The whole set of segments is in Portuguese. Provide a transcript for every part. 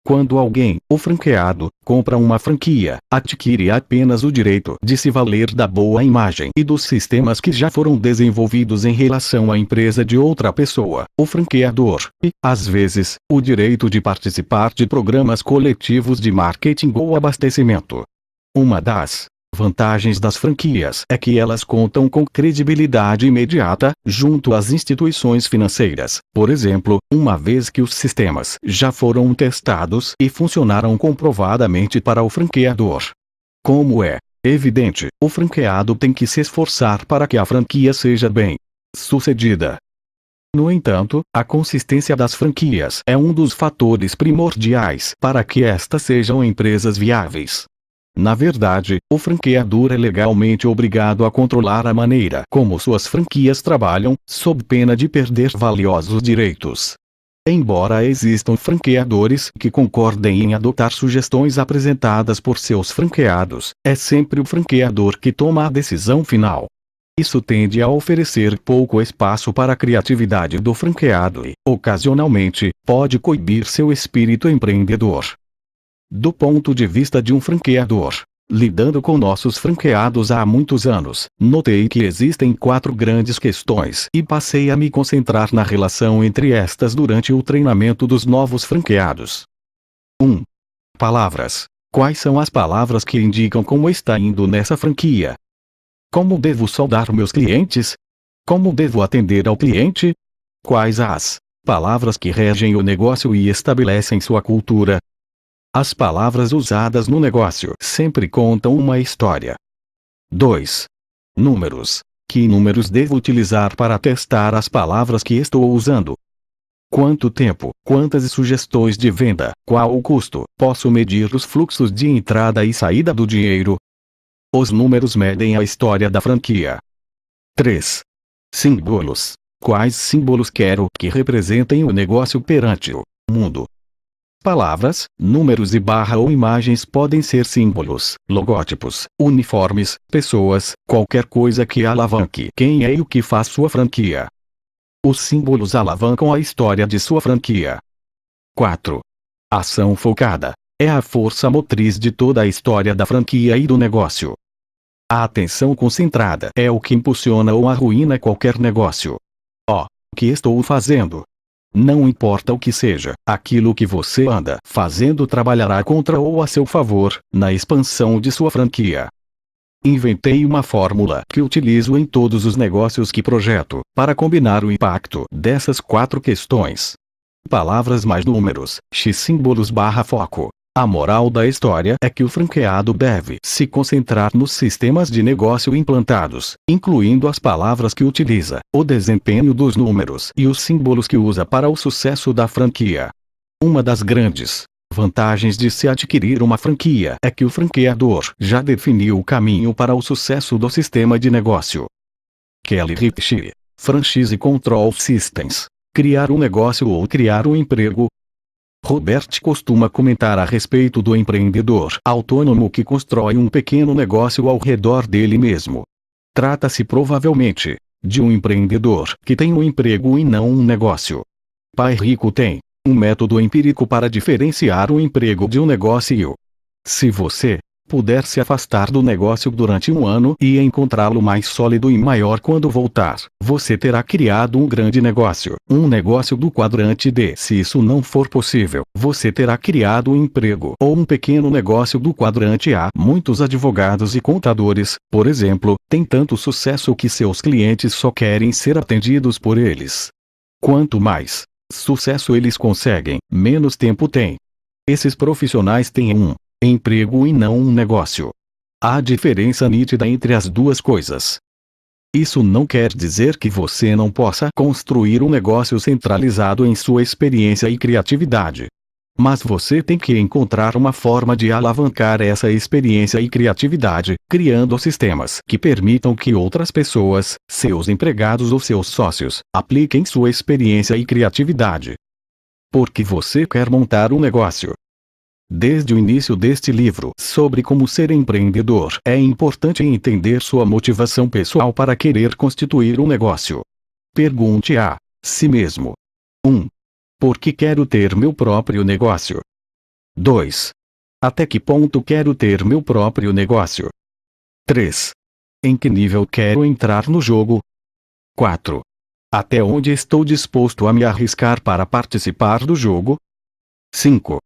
Quando alguém, o franqueado, compra uma franquia, adquire apenas o direito de se valer da boa imagem e dos sistemas que já foram desenvolvidos em relação à empresa de outra pessoa, o franqueador, e, às vezes, o direito de participar de programas coletivos de marketing ou abastecimento. Uma das vantagens das franquias é que elas contam com credibilidade imediata, junto às instituições financeiras, por exemplo, uma vez que os sistemas já foram testados e funcionaram comprovadamente para o franqueador. Como é evidente, o franqueado tem que se esforçar para que a franquia seja bem sucedida. No entanto, a consistência das franquias é um dos fatores primordiais para que estas sejam empresas viáveis. Na verdade, o franqueador é legalmente obrigado a controlar a maneira como suas franquias trabalham, sob pena de perder valiosos direitos. Embora existam franqueadores que concordem em adotar sugestões apresentadas por seus franqueados, é sempre o franqueador que toma a decisão final. Isso tende a oferecer pouco espaço para a criatividade do franqueado e, ocasionalmente, pode coibir seu espírito empreendedor. Do ponto de vista de um franqueador, lidando com nossos franqueados há muitos anos, notei que existem 4 grandes questões e passei a me concentrar na relação entre estas durante o treinamento dos novos franqueados. 1. Palavras. Quais são as palavras que indicam como está indo nessa franquia? Como devo saudar meus clientes? Como devo atender ao cliente? Quais as palavras que regem o negócio e estabelecem sua cultura? As palavras usadas no negócio sempre contam uma história. 2. Números. Que números devo utilizar para testar as palavras que estou usando? Quanto tempo? Quantas sugestões de venda? Qual o custo? Posso medir os fluxos de entrada e saída do dinheiro? Os números medem a história da franquia. 3. Símbolos. Quais símbolos quero que representem o negócio perante o mundo? Palavras, números e barra ou imagens podem ser símbolos, logótipos, uniformes, pessoas, qualquer coisa que alavanque quem é e o que faz sua franquia. Os símbolos alavancam a história de sua franquia. 4. Ação focada. É a força motriz de toda a história da franquia e do negócio. A atenção concentrada é o que impulsiona ou arruína qualquer negócio. O que estou fazendo? Não importa o que seja, aquilo que você anda fazendo trabalhará contra ou a seu favor, na expansão de sua franquia. Inventei uma fórmula que utilizo em todos os negócios que projeto, para combinar o impacto dessas 4 questões. Palavras mais números, x símbolos barra foco. A moral da história é que o franqueado deve se concentrar nos sistemas de negócio implantados, incluindo as palavras que utiliza, o desempenho dos números e os símbolos que usa para o sucesso da franquia. Uma das grandes vantagens de se adquirir uma franquia é que o franqueador já definiu o caminho para o sucesso do sistema de negócio. Kelly Rich, Franchise Control Systems. Criar um negócio ou criar um emprego. Robert costuma comentar a respeito do empreendedor autônomo que constrói um pequeno negócio ao redor dele mesmo. Trata-se provavelmente de um empreendedor que tem um emprego e não um negócio. Pai Rico tem um método empírico para diferenciar o emprego de um negócio. Se você puder se afastar do negócio durante um ano e encontrá-lo mais sólido e maior quando voltar, você terá criado um grande negócio, um negócio do quadrante D. Se isso não for possível, você terá criado um emprego ou um pequeno negócio do quadrante A. Muitos advogados e contadores, por exemplo, têm tanto sucesso que seus clientes só querem ser atendidos por eles. Quanto mais sucesso eles conseguem, menos tempo têm. Esses profissionais têm um emprego e não um negócio. Há diferença nítida entre as duas coisas. Isso não quer dizer que você não possa construir um negócio centralizado em sua experiência e criatividade. Mas você tem que encontrar uma forma de alavancar essa experiência e criatividade, criando sistemas que permitam que outras pessoas, seus empregados ou seus sócios, apliquem sua experiência e criatividade. Porque você quer montar um negócio. Desde o início deste livro sobre como ser empreendedor, é importante entender sua motivação pessoal para querer constituir um negócio. Pergunte a si mesmo: 1. Por que quero ter meu próprio negócio? 2. Até que ponto quero ter meu próprio negócio? 3. Em que nível quero entrar no jogo? 4. Até onde estou disposto a me arriscar para participar do jogo? 5.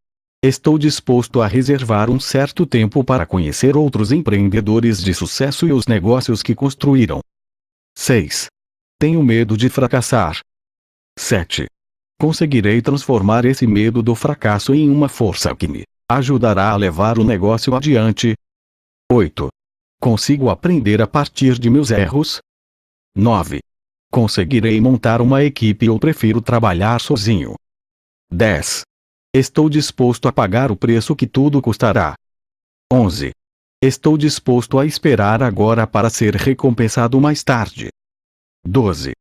Estou disposto a reservar um certo tempo para conhecer outros empreendedores de sucesso e os negócios que construíram. 6. Tenho medo de fracassar. 7. Conseguirei transformar esse medo do fracasso em uma força que me ajudará a levar o negócio adiante. 8. Consigo aprender a partir de meus erros? 9. Conseguirei montar uma equipe ou prefiro trabalhar sozinho? 10. Estou disposto a pagar o preço que tudo custará? 11. Estou disposto a esperar agora para ser recompensado mais tarde? 12.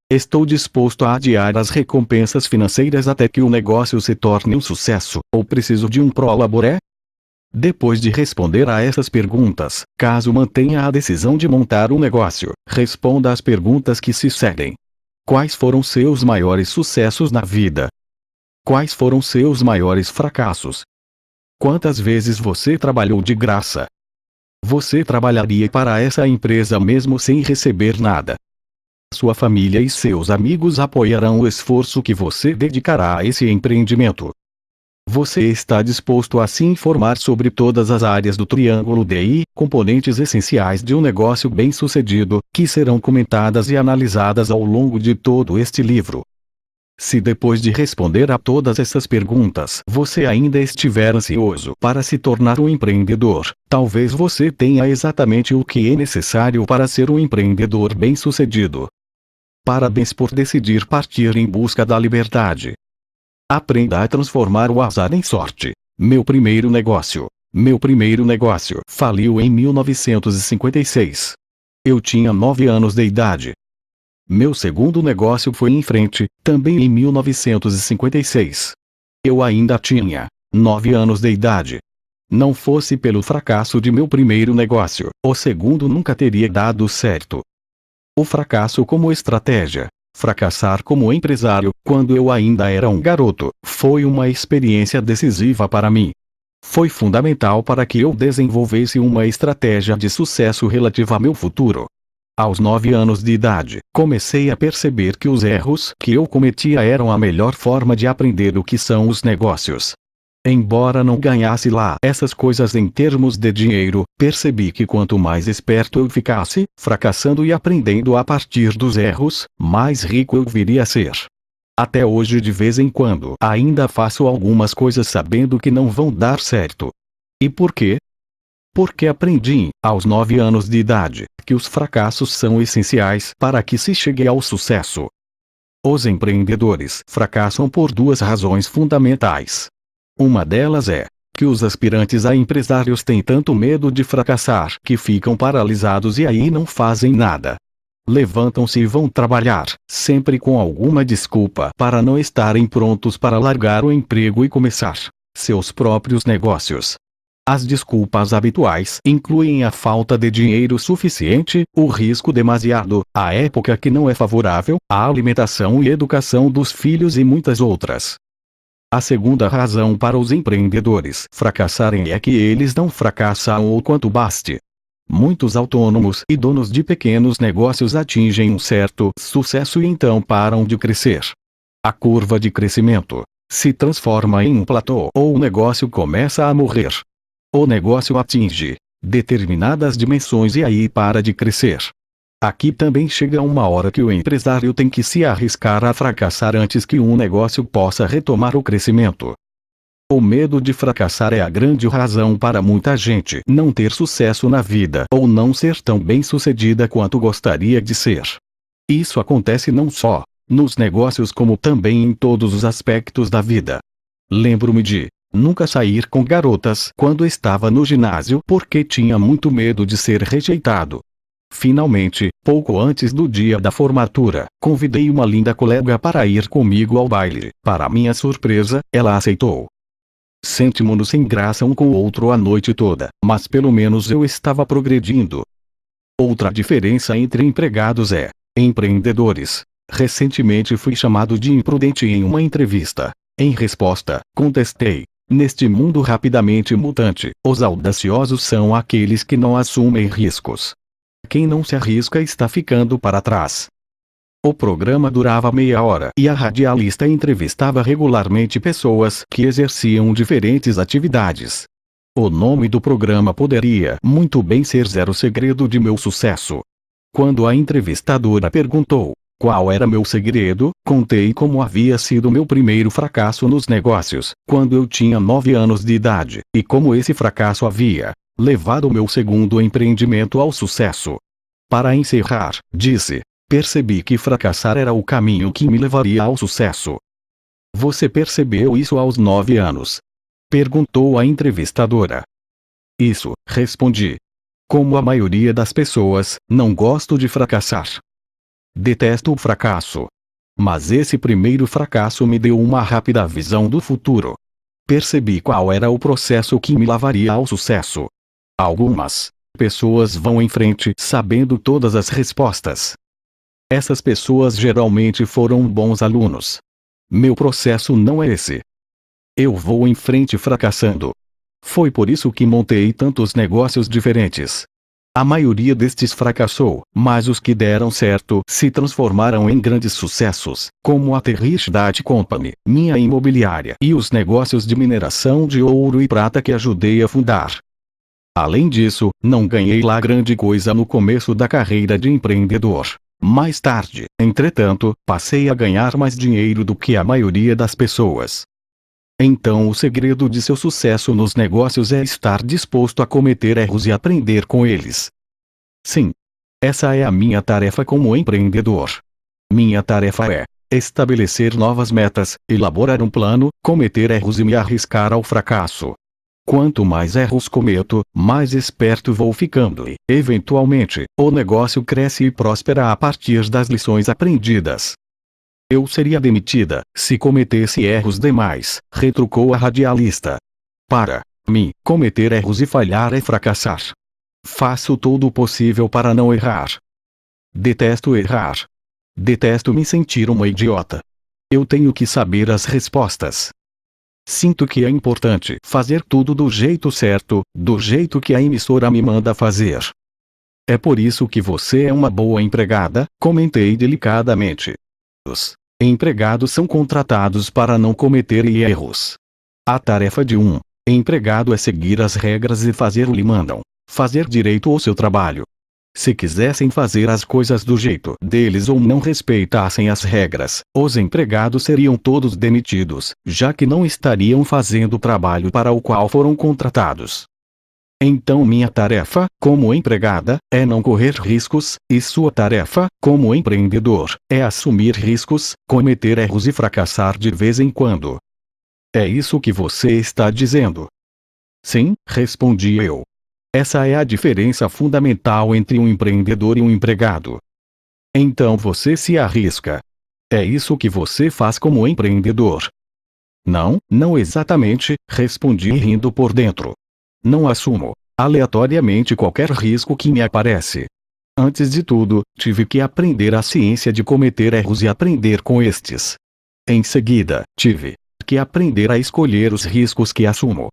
Estou disposto a adiar as recompensas financeiras até que o negócio se torne um sucesso, ou preciso de um pró-labore? Depois de responder a essas perguntas, caso mantenha a decisão de montar um negócio, responda às perguntas que se seguem. Quais foram seus maiores sucessos na vida? Quais foram seus maiores fracassos? Quantas vezes você trabalhou de graça? Você trabalharia para essa empresa mesmo sem receber nada? Sua família e seus amigos apoiarão o esforço que você dedicará a esse empreendimento. Você está disposto a se informar sobre todas as áreas do triângulo DI, componentes essenciais de um negócio bem-sucedido, que serão comentadas e analisadas ao longo de todo este livro. Se depois de responder a todas essas perguntas você ainda estiver ansioso para se tornar um empreendedor, talvez você tenha exatamente o que é necessário para ser um empreendedor bem-sucedido. Parabéns por decidir partir em busca da liberdade. Aprenda a transformar o azar em sorte. Meu primeiro negócio faliu em 1956. Eu tinha 9 anos de idade. Meu segundo negócio foi em frente, também em 1956. Eu ainda tinha 9 anos de idade. Não fosse pelo fracasso de meu primeiro negócio, o segundo nunca teria dado certo. O fracasso como estratégia. Fracassar como empresário, quando eu ainda era um garoto, foi uma experiência decisiva para mim. Foi fundamental para que eu desenvolvesse uma estratégia de sucesso relativa a meu futuro. Aos 9 anos de idade, comecei a perceber que os erros que eu cometia eram a melhor forma de aprender o que são os negócios. Embora não ganhasse lá essas coisas em termos de dinheiro, percebi que quanto mais esperto eu ficasse, fracassando e aprendendo a partir dos erros, mais rico eu viria a ser. Até hoje de vez em quando ainda faço algumas coisas sabendo que não vão dar certo. E por quê? Porque aprendi, aos 9 anos de idade, que os fracassos são essenciais para que se chegue ao sucesso. Os empreendedores fracassam por 2 razões fundamentais. Uma delas é que os aspirantes a empresários têm tanto medo de fracassar que ficam paralisados e aí não fazem nada. Levantam-se e vão trabalhar, sempre com alguma desculpa para não estarem prontos para largar o emprego e começar seus próprios negócios. As desculpas habituais incluem a falta de dinheiro suficiente, o risco demasiado, a época que não é favorável, a alimentação e educação dos filhos e muitas outras. A segunda razão para os empreendedores fracassarem é que eles não fracassam o quanto baste. Muitos autônomos e donos de pequenos negócios atingem um certo sucesso e então param de crescer. A curva de crescimento se transforma em um platô ou o negócio começa a morrer. O negócio atinge determinadas dimensões e aí para de crescer. Aqui também chega uma hora que o empresário tem que se arriscar a fracassar antes que um negócio possa retomar o crescimento. O medo de fracassar é a grande razão para muita gente não ter sucesso na vida ou não ser tão bem-sucedida quanto gostaria de ser. Isso acontece não só nos negócios como também em todos os aspectos da vida. Lembro-me de nunca sair com garotas quando estava no ginásio porque tinha muito medo de ser rejeitado. Finalmente, pouco antes do dia da formatura, convidei uma linda colega para ir comigo ao baile. Para minha surpresa, ela aceitou. Sentimos-nos sem graça um com o outro a noite toda, mas pelo menos eu estava progredindo. Outra diferença entre empregados e empreendedores. Recentemente fui chamado de imprudente em uma entrevista. Em resposta, contestei: Neste mundo rapidamente mutante, os audaciosos são aqueles que não assumem riscos. Quem não se arrisca está ficando para trás. O programa durava meia hora e a radialista entrevistava regularmente pessoas que exerciam diferentes atividades. O nome do programa poderia muito bem ser Zero Segredo de Meu Sucesso. Quando a entrevistadora perguntou qual era meu segredo, contei como havia sido meu primeiro fracasso nos negócios, quando eu tinha 9 anos de idade, e como esse fracasso havia levado meu segundo empreendimento ao sucesso. Para encerrar, disse, percebi que fracassar era o caminho que me levaria ao sucesso. Você percebeu isso aos 9 anos? Perguntou a entrevistadora. Isso, respondi. Como a maioria das pessoas, não gosto de fracassar. Detesto o fracasso. Mas esse primeiro fracasso me deu uma rápida visão do futuro. Percebi qual era o processo que me levaria ao sucesso. Algumas pessoas vão em frente sabendo todas as respostas. Essas pessoas geralmente foram bons alunos. Meu processo não é esse. Eu vou em frente fracassando. Foi por isso que montei tantos negócios diferentes. A maioria destes fracassou, mas os que deram certo se transformaram em grandes sucessos, como a Terrish Dat Company, minha imobiliária, e os negócios de mineração de ouro e prata que ajudei a fundar. Além disso, não ganhei lá grande coisa no começo da carreira de empreendedor. Mais tarde, entretanto, passei a ganhar mais dinheiro do que a maioria das pessoas. Então o segredo de seu sucesso nos negócios é estar disposto a cometer erros e aprender com eles. Sim. Essa é a minha tarefa como empreendedor. Minha tarefa é estabelecer novas metas, elaborar um plano, cometer erros e me arriscar ao fracasso. Quanto mais erros cometo, mais esperto vou ficando e, eventualmente, o negócio cresce e prospera a partir das lições aprendidas. Eu seria demitida se cometesse erros demais, retrucou a radialista. Para mim, cometer erros e falhar é fracassar. Faço todo o possível para não errar. Detesto errar. Detesto me sentir uma idiota. Eu tenho que saber as respostas. Sinto que é importante fazer tudo do jeito certo, do jeito que a emissora me manda fazer. É por isso que você é uma boa empregada, comentei delicadamente. Os empregados são contratados para não cometerem erros. A tarefa de um empregado é seguir as regras e fazer o que lhe mandam, fazer direito o seu trabalho. Se quisessem fazer as coisas do jeito deles ou não respeitassem as regras, os empregados seriam todos demitidos, já que não estariam fazendo o trabalho para o qual foram contratados. Então minha tarefa, como empregada, é não correr riscos, e sua tarefa, como empreendedor, é assumir riscos, cometer erros e fracassar de vez em quando. É isso que você está dizendo? Sim, respondi eu. Essa é a diferença fundamental entre um empreendedor e um empregado. Então você se arrisca. É isso que você faz como empreendedor. Não, não exatamente, respondi rindo por dentro. Não assumo, aleatoriamente qualquer risco que me aparece. Antes de tudo, tive que aprender a ciência de cometer erros e aprender com estes. Em seguida, tive que aprender a escolher os riscos que assumo.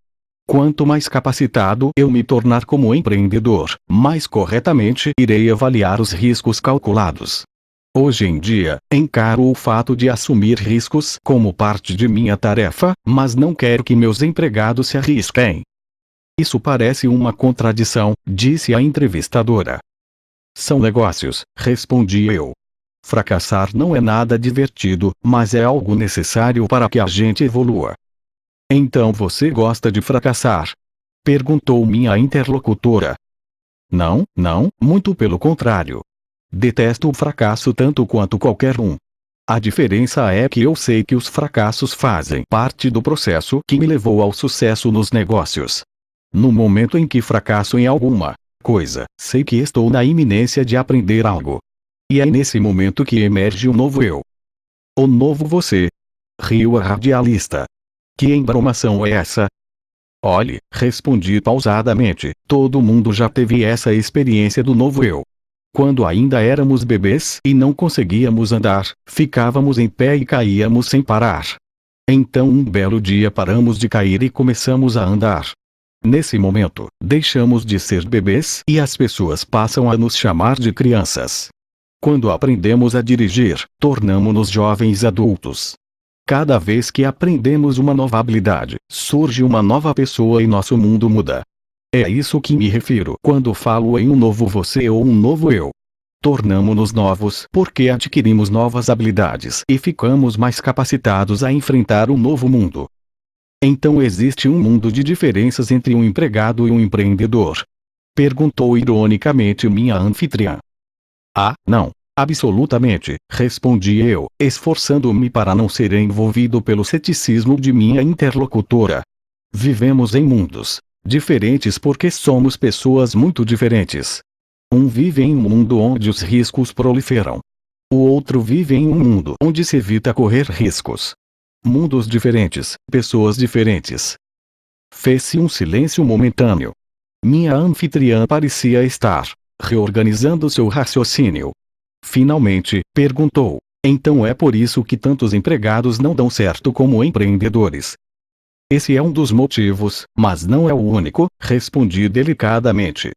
Quanto mais capacitado eu me tornar como empreendedor, mais corretamente irei avaliar os riscos calculados. Hoje em dia, encaro o fato de assumir riscos como parte de minha tarefa, mas não quero que meus empregados se arrisquem. Isso parece uma contradição, disse a entrevistadora. São negócios, respondi eu. Fracassar não é nada divertido, mas é algo necessário para que a gente evolua. Então você gosta de fracassar? Perguntou minha interlocutora. Não, não, muito pelo contrário. Detesto o fracasso tanto quanto qualquer um. A diferença é que eu sei que os fracassos fazem parte do processo que me levou ao sucesso nos negócios. No momento em que fracasso em alguma coisa, sei que estou na iminência de aprender algo. E é nesse momento que emerge o novo eu. O novo você. Riu a radialista. Que embromação é essa? Olhe, respondi pausadamente, todo mundo já teve essa experiência do novo eu. Quando ainda éramos bebês e não conseguíamos andar, ficávamos em pé e caíamos sem parar. Então um belo dia paramos de cair e começamos a andar. Nesse momento, deixamos de ser bebês e as pessoas passam a nos chamar de crianças. Quando aprendemos a dirigir, tornamo-nos jovens adultos. Cada vez que aprendemos uma nova habilidade, surge uma nova pessoa e nosso mundo muda. É a isso que me refiro quando falo em um novo você ou um novo eu. Tornamo-nos novos porque adquirimos novas habilidades e ficamos mais capacitados a enfrentar um novo mundo. Então existe um mundo de diferenças entre um empregado e um empreendedor? Perguntou ironicamente minha anfitriã. Ah, não. Absolutamente, respondi eu, esforçando-me para não ser envolvido pelo ceticismo de minha interlocutora. Vivemos em mundos diferentes porque somos pessoas muito diferentes. Um vive em um mundo onde os riscos proliferam. O outro vive em um mundo onde se evita correr riscos. Mundos diferentes, pessoas diferentes. Fez-se um silêncio momentâneo. Minha anfitriã parecia estar reorganizando seu raciocínio. Finalmente, perguntou: então é por isso que tantos empregados não dão certo como empreendedores? Esse é um dos motivos, mas não é o único, respondi delicadamente.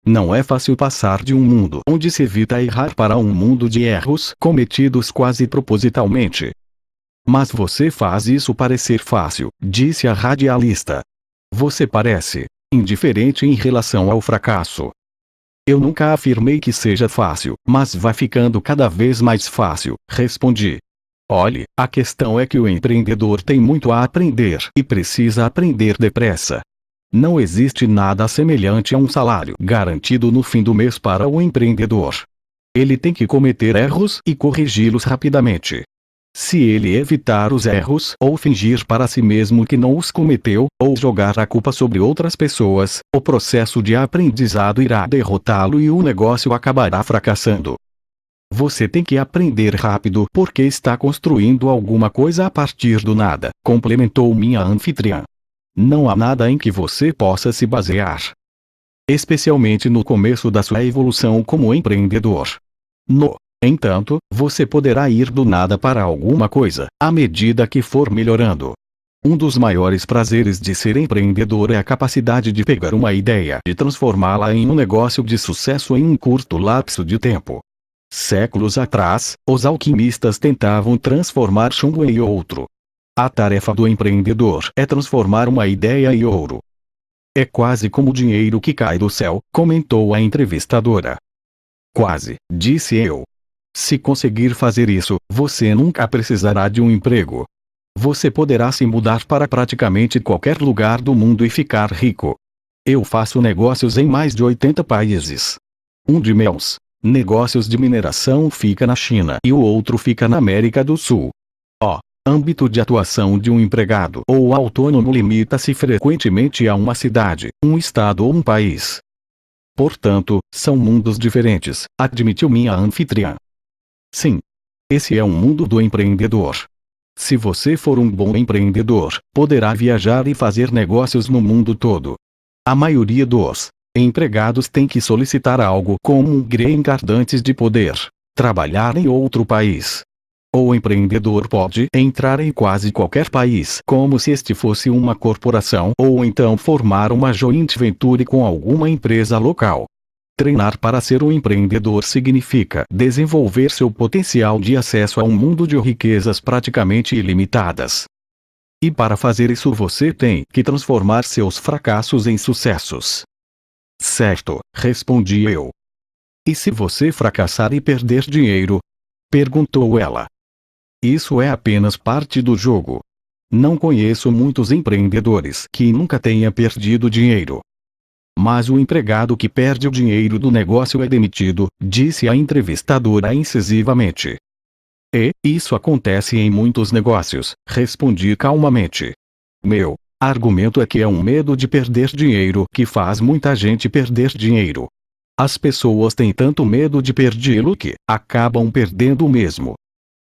Não é fácil passar de um mundo onde se evita errar para um mundo de erros cometidos quase propositalmente. Mas você faz isso parecer fácil, disse a radialista. Você parece indiferente em relação ao fracasso. Eu nunca afirmei que seja fácil, mas vai ficando cada vez mais fácil, respondi. Olhe, a questão é que o empreendedor tem muito a aprender e precisa aprender depressa. Não existe nada semelhante a um salário garantido no fim do mês para o empreendedor. Ele tem que cometer erros e corrigi-los rapidamente. Se ele evitar os erros ou fingir para si mesmo que não os cometeu, ou jogar a culpa sobre outras pessoas, o processo de aprendizado irá derrotá-lo e o negócio acabará fracassando. Você tem que aprender rápido porque está construindo alguma coisa a partir do nada, complementou minha anfitriã. Não há nada em que você possa se basear. Especialmente no começo da sua evolução como empreendedor. No entanto, você poderá ir do nada para alguma coisa, à medida que for melhorando. Um dos maiores prazeres de ser empreendedor é a capacidade de pegar uma ideia e transformá-la em um negócio de sucesso em um curto lapso de tempo. Séculos atrás, os alquimistas tentavam transformar chumbo em ouro. A tarefa do empreendedor é transformar uma ideia em ouro. É quase como o dinheiro que cai do céu, comentou a entrevistadora. Quase, disse eu. Se conseguir fazer isso, você nunca precisará de um emprego. Você poderá se mudar para praticamente qualquer lugar do mundo e ficar rico. Eu faço negócios em mais de 80 países. Um de meus negócios de mineração fica na China e o outro fica na América do Sul. O âmbito de atuação de um empregado ou autônomo limita-se frequentemente a uma cidade, um estado ou um país. Portanto, são mundos diferentes, admitiu minha anfitriã. Sim. Esse é um mundo do empreendedor. Se você for um bom empreendedor, poderá viajar e fazer negócios no mundo todo. A maioria dos empregados tem que solicitar algo como um green card antes de poder trabalhar em outro país. O empreendedor pode entrar em quase qualquer país como se este fosse uma corporação ou então formar uma joint venture com alguma empresa local. Treinar para ser um empreendedor significa desenvolver seu potencial de acesso a um mundo de riquezas praticamente ilimitadas. E para fazer isso você tem que transformar seus fracassos em sucessos. Certo, respondi eu. E se você fracassar e perder dinheiro? Perguntou ela. Isso é apenas parte do jogo. Não conheço muitos empreendedores que nunca tenham perdido dinheiro. Mas o empregado que perde o dinheiro do negócio é demitido, disse a entrevistadora incisivamente. E isso acontece em muitos negócios, respondi calmamente. Meu argumento é que é um medo de perder dinheiro que faz muita gente perder dinheiro. As pessoas têm tanto medo de perdê-lo que acabam perdendo mesmo.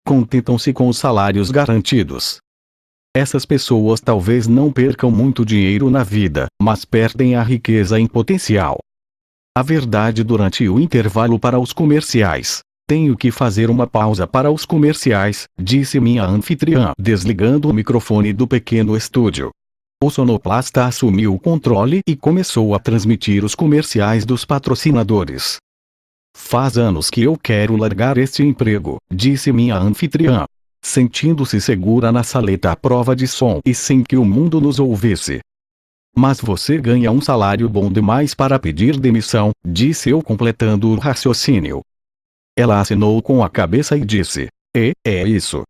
Contentam-se com os salários garantidos. Essas pessoas talvez não percam muito dinheiro na vida, mas perdem a riqueza em potencial. A verdade durante o intervalo para os comerciais. Tenho que fazer uma pausa para os comerciais, disse minha anfitriã, desligando o microfone do pequeno estúdio. O sonoplasta assumiu o controle e começou a transmitir os comerciais dos patrocinadores. Faz anos que eu quero largar este emprego, disse minha anfitriã, sentindo-se segura na saleta à prova de som e sem que o mundo nos ouvisse. Mas você ganha um salário bom demais para pedir demissão, disse eu completando o raciocínio. Ela assinou com a cabeça e disse: é isso.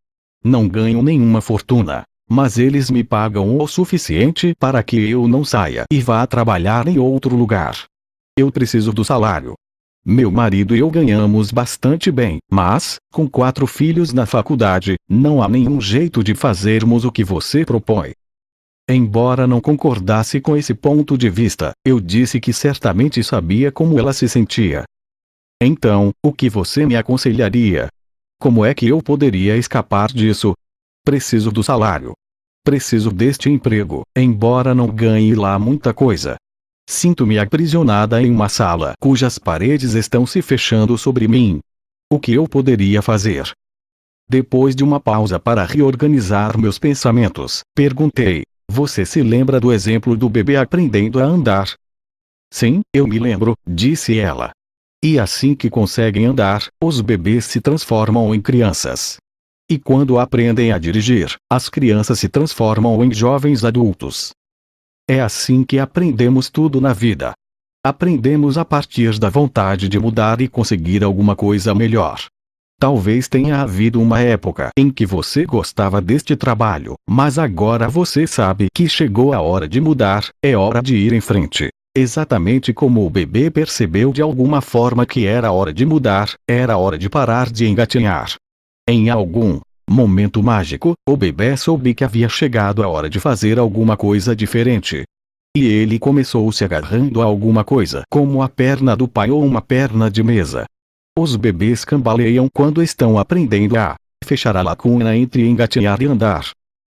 Não ganho nenhuma fortuna, mas eles me pagam o suficiente para que eu não saia e vá trabalhar em outro lugar. Eu preciso do salário. Meu marido e eu ganhamos bastante bem, mas, com 4 filhos na faculdade, não há nenhum jeito de fazermos o que você propõe. Embora não concordasse com esse ponto de vista, eu disse que certamente sabia como ela se sentia. Então, o que você me aconselharia? Como é que eu poderia escapar disso? Preciso do salário. Preciso deste emprego, embora não ganhe lá muita coisa. Sinto-me aprisionada em uma sala cujas paredes estão se fechando sobre mim. O que eu poderia fazer? Depois de uma pausa para reorganizar meus pensamentos, perguntei: você se lembra do exemplo do bebê aprendendo a andar? Sim, eu me lembro, disse ela. E assim que conseguem andar, os bebês se transformam em crianças. E quando aprendem a dirigir, as crianças se transformam em jovens adultos. É assim que aprendemos tudo na vida. Aprendemos a partir da vontade de mudar e conseguir alguma coisa melhor. Talvez tenha havido uma época em que você gostava deste trabalho, mas agora você sabe que chegou a hora de mudar, é hora de ir em frente. Exatamente como o bebê percebeu de alguma forma que era hora de mudar, era hora de parar de engatinhar. Em algum momento mágico, o bebê soube que havia chegado a hora de fazer alguma coisa diferente. E ele começou se agarrando a alguma coisa, como a perna do pai ou uma perna de mesa. Os bebês cambaleiam quando estão aprendendo a fechar a lacuna entre engatinhar e andar.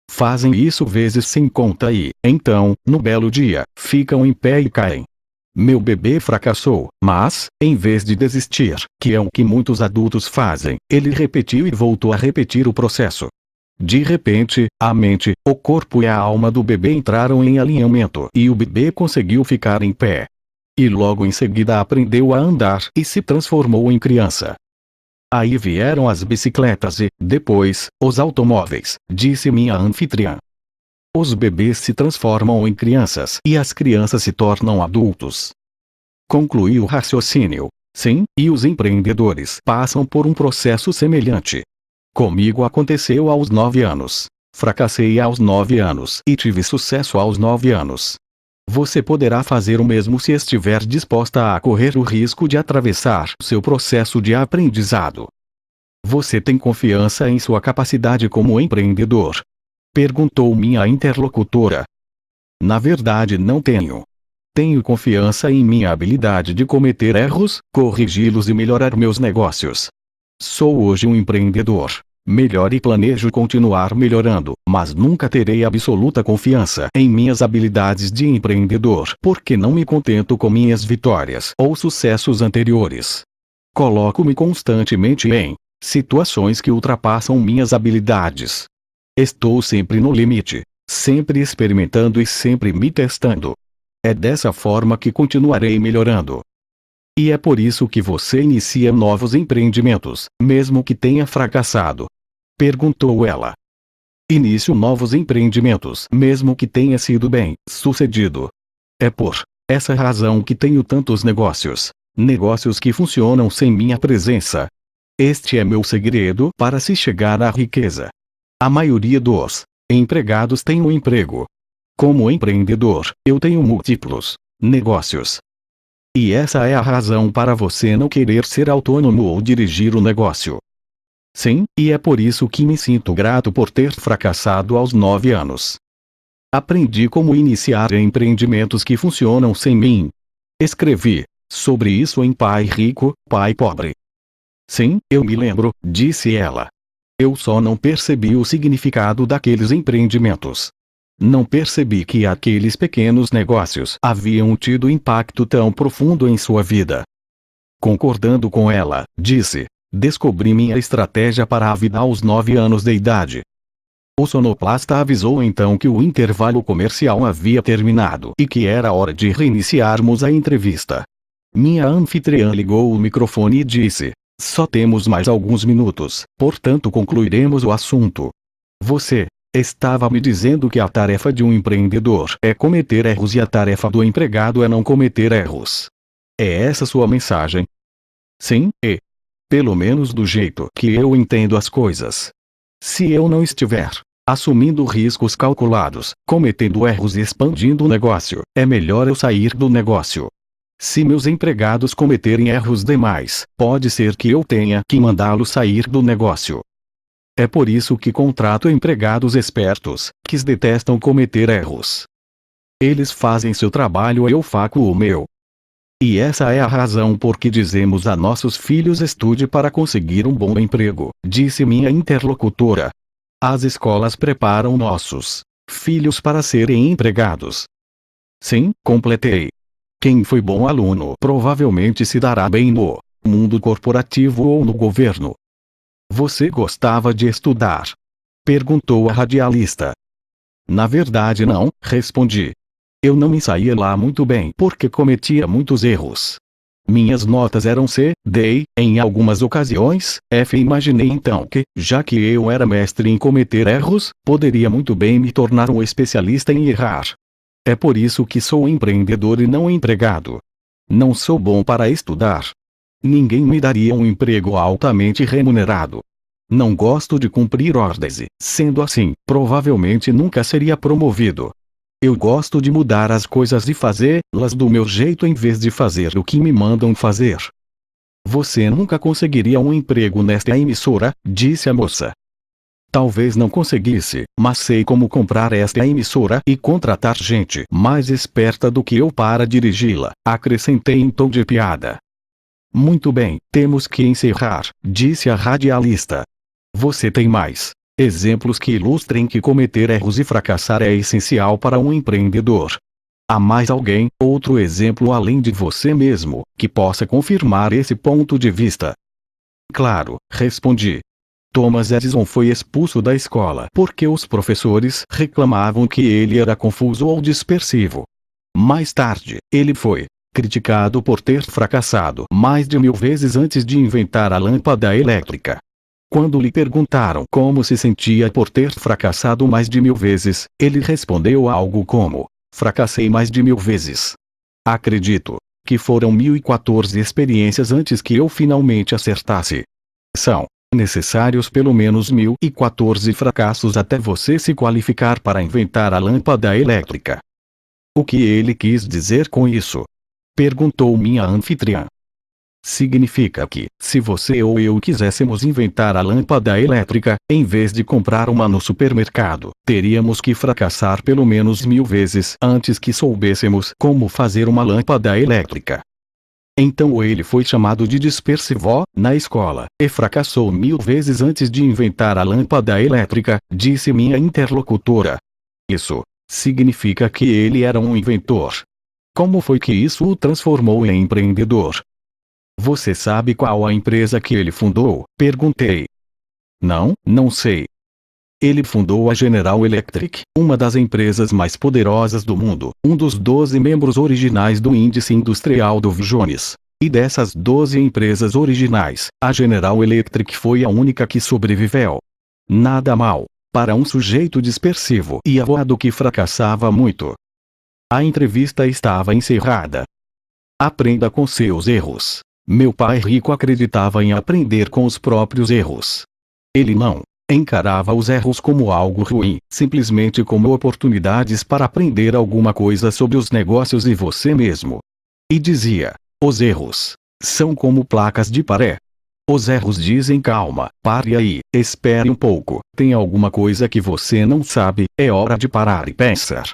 Fazem isso vezes sem conta e, então, no belo dia, ficam em pé e caem. Meu bebê fracassou, mas, em vez de desistir, que é o que muitos adultos fazem, ele repetiu e voltou a repetir o processo. De repente, a mente, o corpo e a alma do bebê entraram em alinhamento e o bebê conseguiu ficar em pé. E logo em seguida aprendeu a andar e se transformou em criança. Aí vieram as bicicletas e, depois, os automóveis, disse minha anfitriã. Os bebês se transformam em crianças e as crianças se tornam adultos. Concluí o raciocínio. Sim, e os empreendedores passam por um processo semelhante. Comigo aconteceu aos 9 anos. Fracassei aos 9 anos e tive sucesso aos 9 anos. Você poderá fazer o mesmo se estiver disposta a correr o risco de atravessar seu processo de aprendizado. Você tem confiança em sua capacidade como empreendedor? Perguntou minha interlocutora. Na verdade, não tenho. Tenho confiança em minha habilidade de cometer erros, corrigi-los e melhorar meus negócios. Sou hoje um empreendedor. Melhor e planejo continuar melhorando, mas nunca terei absoluta confiança em minhas habilidades de empreendedor porque não me contento com minhas vitórias ou sucessos anteriores. Coloco-me constantemente em situações que ultrapassam minhas habilidades. Estou sempre no limite, sempre experimentando e sempre me testando. É dessa forma que continuarei melhorando. E é por isso que você inicia novos empreendimentos, mesmo que tenha fracassado. Perguntou ela. Inicio novos empreendimentos, mesmo que tenha sido bem sucedido. É por essa razão que tenho tantos negócios. Negócios que funcionam sem minha presença. Este é meu segredo para se chegar à riqueza. A maioria dos empregados tem um emprego. Como empreendedor, eu tenho múltiplos negócios. E essa é a razão para você não querer ser autônomo ou dirigir o negócio. Sim, e é por isso que me sinto grato por ter fracassado aos 9 anos. Aprendi como iniciar empreendimentos que funcionam sem mim. Escrevi sobre isso em Pai Rico, Pai Pobre. Sim, eu me lembro, disse ela. Eu só não percebi o significado daqueles empreendimentos. Não percebi que aqueles pequenos negócios haviam tido impacto tão profundo em sua vida. Concordando com ela, disse: Descobri minha estratégia para a vida aos 9 anos de idade. O sonoplasta avisou então que o intervalo comercial havia terminado e que era hora de reiniciarmos a entrevista. Minha anfitriã ligou o microfone e disse: "Só temos mais alguns minutos, portanto concluiremos o assunto. Você estava me dizendo que a tarefa de um empreendedor é cometer erros e a tarefa do empregado é não cometer erros. É essa sua mensagem?" "Sim, pelo menos do jeito que eu entendo as coisas. Se eu não estiver assumindo riscos calculados, cometendo erros e expandindo o negócio, é melhor eu sair do negócio. Se meus empregados cometerem erros demais, pode ser que eu tenha que mandá-los sair do negócio. É por isso que contrato empregados espertos, que detestam cometer erros. Eles fazem seu trabalho e eu faço o meu. E essa é a razão por que dizemos a nossos filhos: estude para conseguir um bom emprego", disse minha interlocutora. "As escolas preparam nossos filhos para serem empregados." "Sim", completei. "Quem foi bom aluno provavelmente se dará bem no mundo corporativo ou no governo." "Você gostava de estudar?" perguntou a radialista. "Na verdade não", respondi. "Eu não me saía lá muito bem porque cometia muitos erros. Minhas notas eram C, D, em algumas ocasiões, F. Imaginei então que, já que eu era mestre em cometer erros, poderia muito bem me tornar um especialista em errar. É por isso que sou empreendedor e não empregado. Não sou bom para estudar. Ninguém me daria um emprego altamente remunerado. Não gosto de cumprir ordens e, sendo assim, provavelmente nunca seria promovido. Eu gosto de mudar as coisas e fazê-las do meu jeito em vez de fazer o que me mandam fazer." "Você nunca conseguiria um emprego nesta emissora", disse a moça. "Talvez não conseguisse, mas sei como comprar esta emissora e contratar gente mais esperta do que eu para dirigi-la", acrescentei em tom de piada. "Muito bem, temos que encerrar", disse a radialista. "Você tem mais exemplos que ilustrem que cometer erros e fracassar é essencial para um empreendedor? Há mais alguém, outro exemplo além de você mesmo, que possa confirmar esse ponto de vista?" "Claro", respondi. "Thomas Edison foi expulso da escola porque os professores reclamavam que ele era confuso ou dispersivo. Mais tarde, ele foi criticado por ter fracassado mais de 1000 vezes antes de inventar a lâmpada elétrica. Quando lhe perguntaram como se sentia por ter fracassado mais de 1000 vezes, ele respondeu algo como: fracassei mais de 1000 vezes. Acredito que foram 1014 experiências antes que eu finalmente acertasse. São necessários pelo menos 1014 fracassos até você se qualificar para inventar a lâmpada elétrica. O que ele quis dizer com isso? Perguntou minha anfitriã. Significa que, se você ou eu quiséssemos inventar a lâmpada elétrica, em vez de comprar uma no supermercado, teríamos que fracassar pelo menos 1000 vezes antes que soubéssemos como fazer uma lâmpada elétrica. Então ele foi chamado de dispersivo na escola, e fracassou 1000 vezes antes de inventar a lâmpada elétrica, disse minha interlocutora. Isso significa que ele era um inventor. Como foi que isso o transformou em empreendedor? Você sabe qual a empresa que ele fundou? Perguntei. Não sei. Ele fundou a General Electric, uma das empresas mais poderosas do mundo, um dos 12 membros originais do Índice Industrial do Dow Jones. E dessas 12 empresas originais, a General Electric foi a única que sobreviveu. Nada mal para um sujeito dispersivo e avoado que fracassava muito. A entrevista estava encerrada. Aprenda com seus erros. Meu pai rico acreditava em aprender com os próprios erros. Ele não encarava os erros como algo ruim, simplesmente como oportunidades para aprender alguma coisa sobre os negócios e você mesmo. E dizia: os erros são como placas de paré. Os erros dizem: calma, pare aí, espere um pouco, tem alguma coisa que você não sabe, é hora de parar e pensar.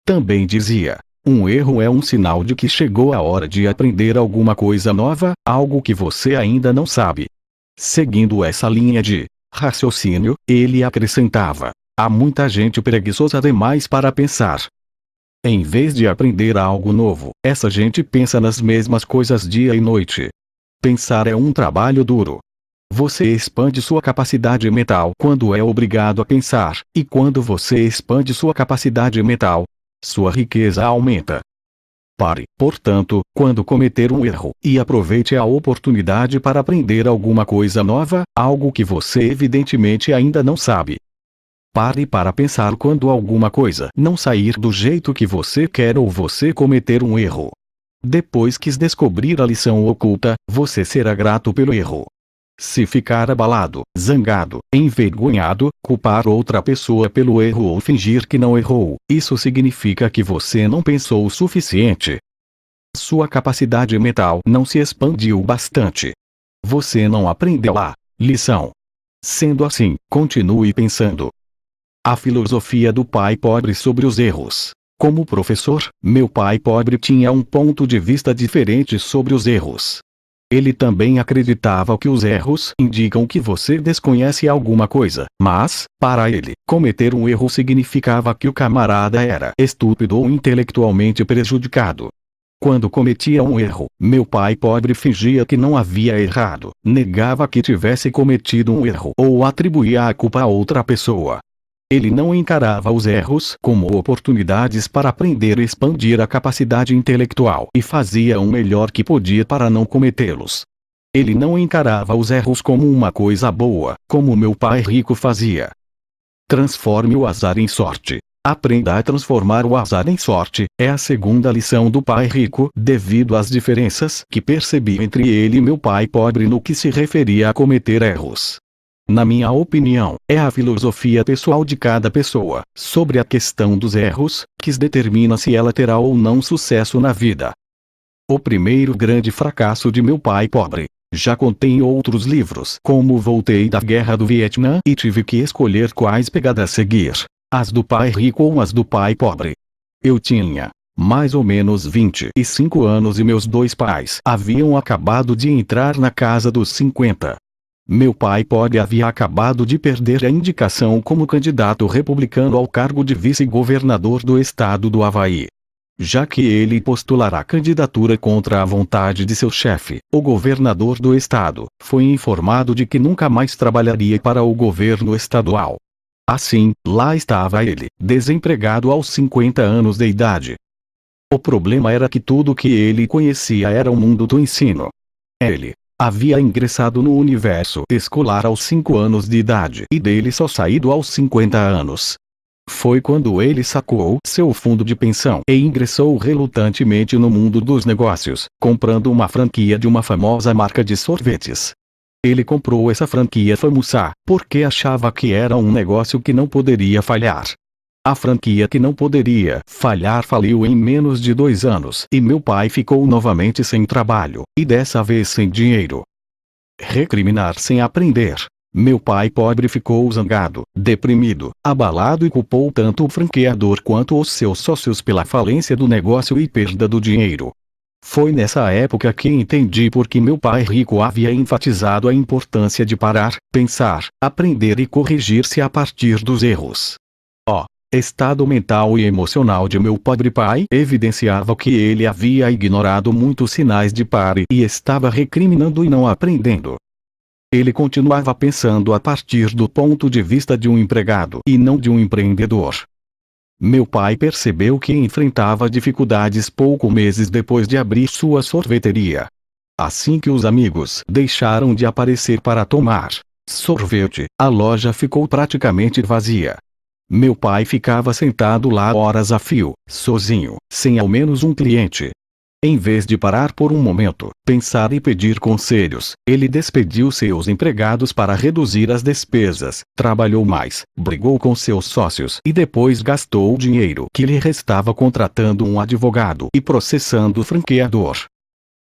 Também dizia: um erro é um sinal de que chegou a hora de aprender alguma coisa nova, algo que você ainda não sabe. Seguindo essa linha de raciocínio, ele acrescentava: há muita gente preguiçosa demais para pensar. Em vez de aprender algo novo, essa gente pensa nas mesmas coisas dia e noite. Pensar é um trabalho duro. Você expande sua capacidade mental quando é obrigado a pensar, e quando você expande sua capacidade mental, sua riqueza aumenta. Pare, portanto, quando cometer um erro, e aproveite a oportunidade para aprender alguma coisa nova, algo que você evidentemente ainda não sabe. Pare para pensar quando alguma coisa não sair do jeito que você quer ou você cometer um erro. Depois que descobrir a lição oculta, você será grato pelo erro. Se ficar abalado, zangado, envergonhado, culpar outra pessoa pelo erro ou fingir que não errou, isso significa que você não pensou o suficiente. Sua capacidade mental não se expandiu bastante. Você não aprendeu a lição. Sendo assim, continue pensando. A filosofia do pai pobre sobre os erros. Como professor, meu pai pobre tinha um ponto de vista diferente sobre os erros. Ele também acreditava que os erros indicam que você desconhece alguma coisa, mas, para ele, cometer um erro significava que o camarada era estúpido ou intelectualmente prejudicado. Quando cometia um erro, meu pai pobre fingia que não havia errado, negava que tivesse cometido um erro ou atribuía a culpa a outra pessoa. Ele não encarava os erros como oportunidades para aprender e expandir a capacidade intelectual e fazia o melhor que podia para não cometê-los. Ele não encarava os erros como uma coisa boa, como meu pai rico fazia. Transforme o azar em sorte. Aprenda a transformar o azar em sorte, é a segunda lição do pai rico, devido às diferenças que percebi entre ele e meu pai pobre no que se referia a cometer erros. Na minha opinião, é a filosofia pessoal de cada pessoa, sobre a questão dos erros, que determina se ela terá ou não sucesso na vida. O primeiro grande fracasso de meu pai pobre. Já contei em outros livros como voltei da guerra do Vietnã e tive que escolher quais pegadas seguir, as do pai rico ou as do pai pobre. Eu tinha mais ou menos 25 anos e meus dois pais haviam acabado de entrar na casa dos 50. Meu pai pobre havia acabado de perder a indicação como candidato republicano ao cargo de vice-governador do estado do Havaí. Já que ele postulará a candidatura contra a vontade de seu chefe, o governador do estado, foi informado de que nunca mais trabalharia para o governo estadual. Assim, lá estava ele, desempregado aos 50 anos de idade. O problema era que tudo o que ele conhecia era o mundo do ensino. Ele havia ingressado no universo escolar aos 5 anos de idade e dele só saído aos 50 anos. Foi quando ele sacou seu fundo de pensão e ingressou relutantemente no mundo dos negócios, comprando uma franquia de uma famosa marca de sorvetes. Ele comprou essa franquia famosa porque achava que era um negócio que não poderia falhar. A franquia que não poderia falhar faliu em menos de 2 anos e meu pai ficou novamente sem trabalho, e dessa vez sem dinheiro. Recriminar sem aprender. Meu pai pobre ficou zangado, deprimido, abalado e culpou tanto o franqueador quanto os seus sócios pela falência do negócio e perda do dinheiro. Foi nessa época que entendi por que meu pai rico havia enfatizado a importância de parar, pensar, aprender e corrigir-se a partir dos erros. O estado mental e emocional de meu pobre pai evidenciava que ele havia ignorado muitos sinais de pare e estava recriminando e não aprendendo. Ele continuava pensando a partir do ponto de vista de um empregado e não de um empreendedor. Meu pai percebeu que enfrentava dificuldades poucos meses depois de abrir sua sorveteria. Assim que os amigos deixaram de aparecer para tomar sorvete, a loja ficou praticamente vazia. Meu pai ficava sentado lá horas a fio, sozinho, sem ao menos um cliente. Em vez de parar por um momento, pensar e pedir conselhos, ele despediu seus empregados para reduzir as despesas, trabalhou mais, brigou com seus sócios e depois gastou o dinheiro que lhe restava contratando um advogado e processando o franqueador.